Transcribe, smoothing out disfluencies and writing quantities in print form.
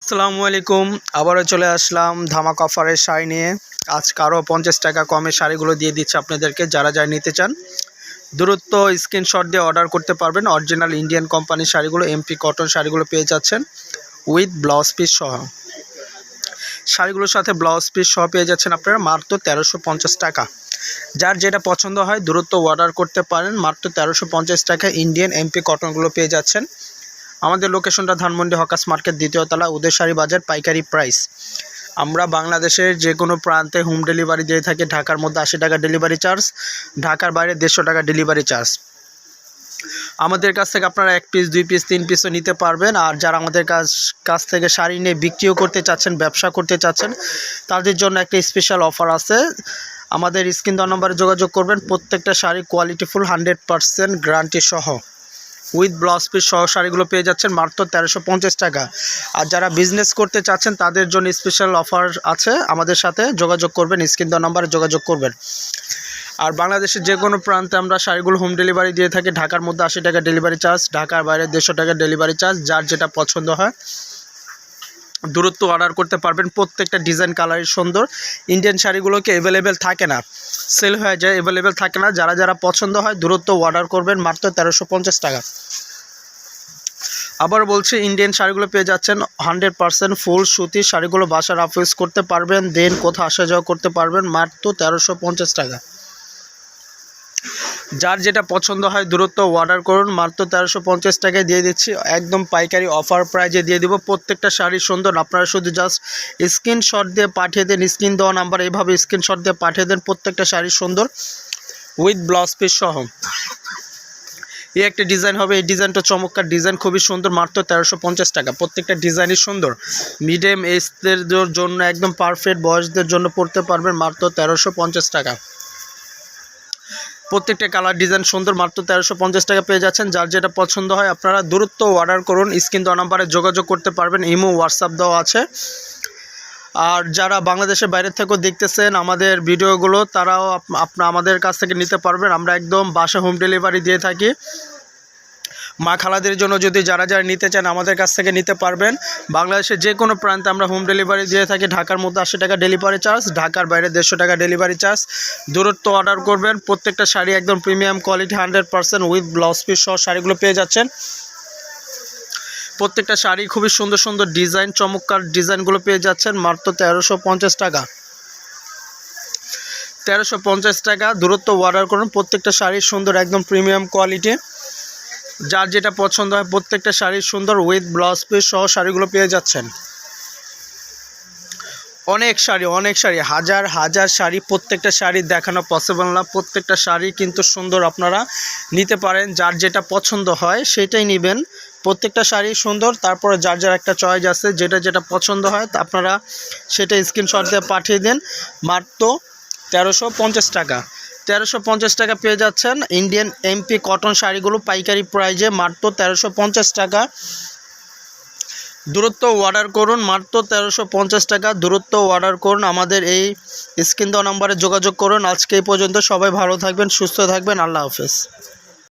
আসসালামু আলাইকুম। আবারও চলে আসলাম ধামাকা অফারের শাড়ি নিয়ে। আজকে আরও 50 টাকা কমে শাড়িগুলো দিয়ে দিচ্ছে আপনাদেরকে। যারা নিতে চান দ্রুত স্ক্রিনশট দিয়ে অর্ডার করতে পারবেন। অরিজিনাল ইন্ডিয়ান কোম্পানির শাড়িগুলো, এমপি কটন শাড়িগুলো পেয়ে যাচ্ছেন উইথ ব্লাউজ পিস সহ। শাড়িগুলোর সাথে ব্লাউজ পিস সহ পেয়ে যাচ্ছেন আপনারা মাত্র 1350 টাকা। যার যেটা পছন্দ হয় দ্রুত অর্ডার করতে পারেন। মাত্র 1350 টাকা ইন্ডিয়ান এমপি কটনগুলো পেয়ে যাচ্ছেন। আমাদের লোকেশনটা ধানমন্ডি হকার্স মার্কেট, দ্বিতীয় তলা, উদয়শাড়ি বাজার, পাইকারি প্রাইস। আমরা বাংলাদেশের যে কোনো প্রান্তে হোম ডেলিভারি দিয়ে থাকি। ঢাকার মধ্যে 80 টাকা ডেলিভারি চার্জ, ঢাকার বাইরে 150 টাকা ডেলিভারি চার্জ। আমাদের কাছ থেকে আপনারা 1 পিস 2 পিস 3 পিসও নিতে পারবেন। আর যারা আমাদের কাছ থেকে শাড়ি নিয়ে বিক্রিও করতে চাচ্ছেন, ব্যবসা করতে চাচ্ছেন, তাদের জন্য একটা স্পেশাল অফার আছে। আমাদের স্ক্রিন দেওয়া নম্বরে যোগাযোগ করবেন। প্রত্যেকটা শাড়ি কোয়ালিটিফুল 100% গ্যারান্টি সহ উইথ ব্লাউজ পিস সহ শাড়িগুলো পেয়ে যাচ্ছেন মাত্র 1350 টাকা। আর যারা বিজনেস করতে চাচ্ছেন তাদের জন্য স্পেশাল অফার আছে। আমাদের সাথে যোগাযোগ করবেন, স্ক্রিন দেওয়া নম্বরে যোগাযোগ করবেন। আর বাংলাদেশের যে কোনো প্রান্তে আমরা শাড়িগুলো হোম ডেলিভারি দিয়ে থাকি। ঢাকার মধ্যে 80 টাকা ডেলিভারি চার্জ, ঢাকার বাইরে 150 টাকা ডেলিভারি চার্জ। যার যেটা পছন্দ হয় দ্রুত অর্ডার করতে পারবেন। প্রত্যেকটা ডিজাইন কালারই সুন্দর। ইন্ডিয়ান শাড়িগুলোকে অ্যাভেলেবেল থাকে না, সেল হয়ে যায়, অ্যাভেলেবেল থাকে না। যারা পছন্দ হয় দ্রুত অর্ডার করবেন মাত্র 1350 টাকা। আবার বলছি, ইন্ডিয়ান শাড়িগুলো পেয়ে যাচ্ছেন 100% ফুল সুতির শাড়িগুলো। বাসার রাফ ইউজ করতে পারবেন, দেন কোথাও আসা যাওয়া করতে পারবেন মাত্র 1350 টাকা। যার যেটা পছন্দ হয় দ্রুত অর্ডার করুন। মাত্র 1350 টাকায় দিয়ে দিচ্ছি, একদম পাইকারি অফার প্রাইজে দিয়ে দিব। প্রত্যেকটা শাড়ি সুন্দর। আপনারা শুধু জাস্ট স্ক্রিনশট দিয়ে পাঠিয়ে দেন। স্ক্রিন দেওয়া নাম্বার এইভাবে স্ক্রিনশট দিয়ে পাঠিয়ে দেন। প্রত্যেকটা শাড়ি সুন্দর উইথ ব্লাউজ পিস সহ। এই একটা ডিজাইন হবে, এই ডিজাইনটা চমৎকার ডিজাইন, খুবই সুন্দর। মাত্র 1350 টাকা। প্রত্যেকটা ডিজাইনই সুন্দর। মিডিয়াম এজদের জন্য একদম পারফেক্ট, বয়সদের জন্য পড়তে পারবেন মাত্র 1350 টাকা। প্রত্যেকটা কালার ডিজাইন সুন্দর। মাত্র 1350 টাকা পেয়ে যাচ্ছেন। যার যেটা পছন্দ হয় আপনারা দ্রুত অর্ডার করুন। স্ক্রিন দেওয়া নাম্বারে যোগাযোগ করতে পারবেন। ইমো, হোয়াটসঅ্যাপ দেওয়া আছে। আর যারা বাংলাদেশের বাইরে থেকেও দেখতেছেন আমাদের ভিডিওগুলো, তারাও আমাদের কাছ থেকে নিতে পারবেন। আমরা একদম বাসা হোম ডেলিভারি দিয়ে থাকি। মা খালাদের জন্য যদি যারা নিতে চান আমাদের কাছ থেকে নিতে পারবেন। বাংলাদেশের যে কোনো প্রান্তে আমরা হোম ডেলিভারি দিয়ে থাকি। ঢাকার মধ্যে 80 টাকা ডেলিভারি চার্জ, ঢাকার বাইরে 150 টাকা ডেলিভারি চার্জ। দূরত্ব অর্ডার করবেন। প্রত্যেকটা শাড়ি একদম premium quality 100% with blouse piece সহ শাড়িগুলো পেয়ে যাচ্ছেন। প্রত্যেকটা শাড়ি খুবই সুন্দর সুন্দর ডিজাইন, চমৎকার ডিজাইনগুলো পেয়ে যাচ্ছেন মাত্র 1350 টাকা। 1350 টাকা। দূরত্ব অর্ডার করুন। প্রত্যেকটা শাড়ি সুন্দর, একদম প্রিমিয়াম কোয়ালিটি। যার যেটা পছন্দ হয় প্রত্যেকটা শাড়ি সুন্দর উইথ ব্লাউজ পিস সহ শাড়িগুলো পেয়ে যাচ্ছেন। অনেক শাড়ি, হাজার হাজার শাড়ি। প্রত্যেকটা শাড়ি দেখানো পসিবল না। প্রত্যেকটা শাড়ি কিন্তু সুন্দর, আপনারা নিতে পারেন। যার যেটা পছন্দ হয় সেটাই নেবেন। প্রত্যেকটা শাড়ি সুন্দর। তারপরে যার একটা চয়েস আছে, যেটা পছন্দ হয় তা আপনারা সেটা স্ক্রিনশট দিয়ে পাঠিয়ে দেন। মাত্র 1350 টাকা। 1350 টাকা পেয়ে যাচ্ছেন ইন্ডিয়ান এমপি কটন শাড়িগুলো পাইকারি প্রাইজে মাত্র 1350 টাকা। দূরত্ব অর্ডার করুন মাত্র 1350 টাকা। দূরত্ব অর্ডার করুন। আমাদের এই স্ক্রিন দেওয়া নম্বরে যোগাযোগ করুন। আজকে এই পর্যন্ত। সবাই ভালো থাকবেন, সুস্থ থাকবেন। আল্লাহ হাফেজ।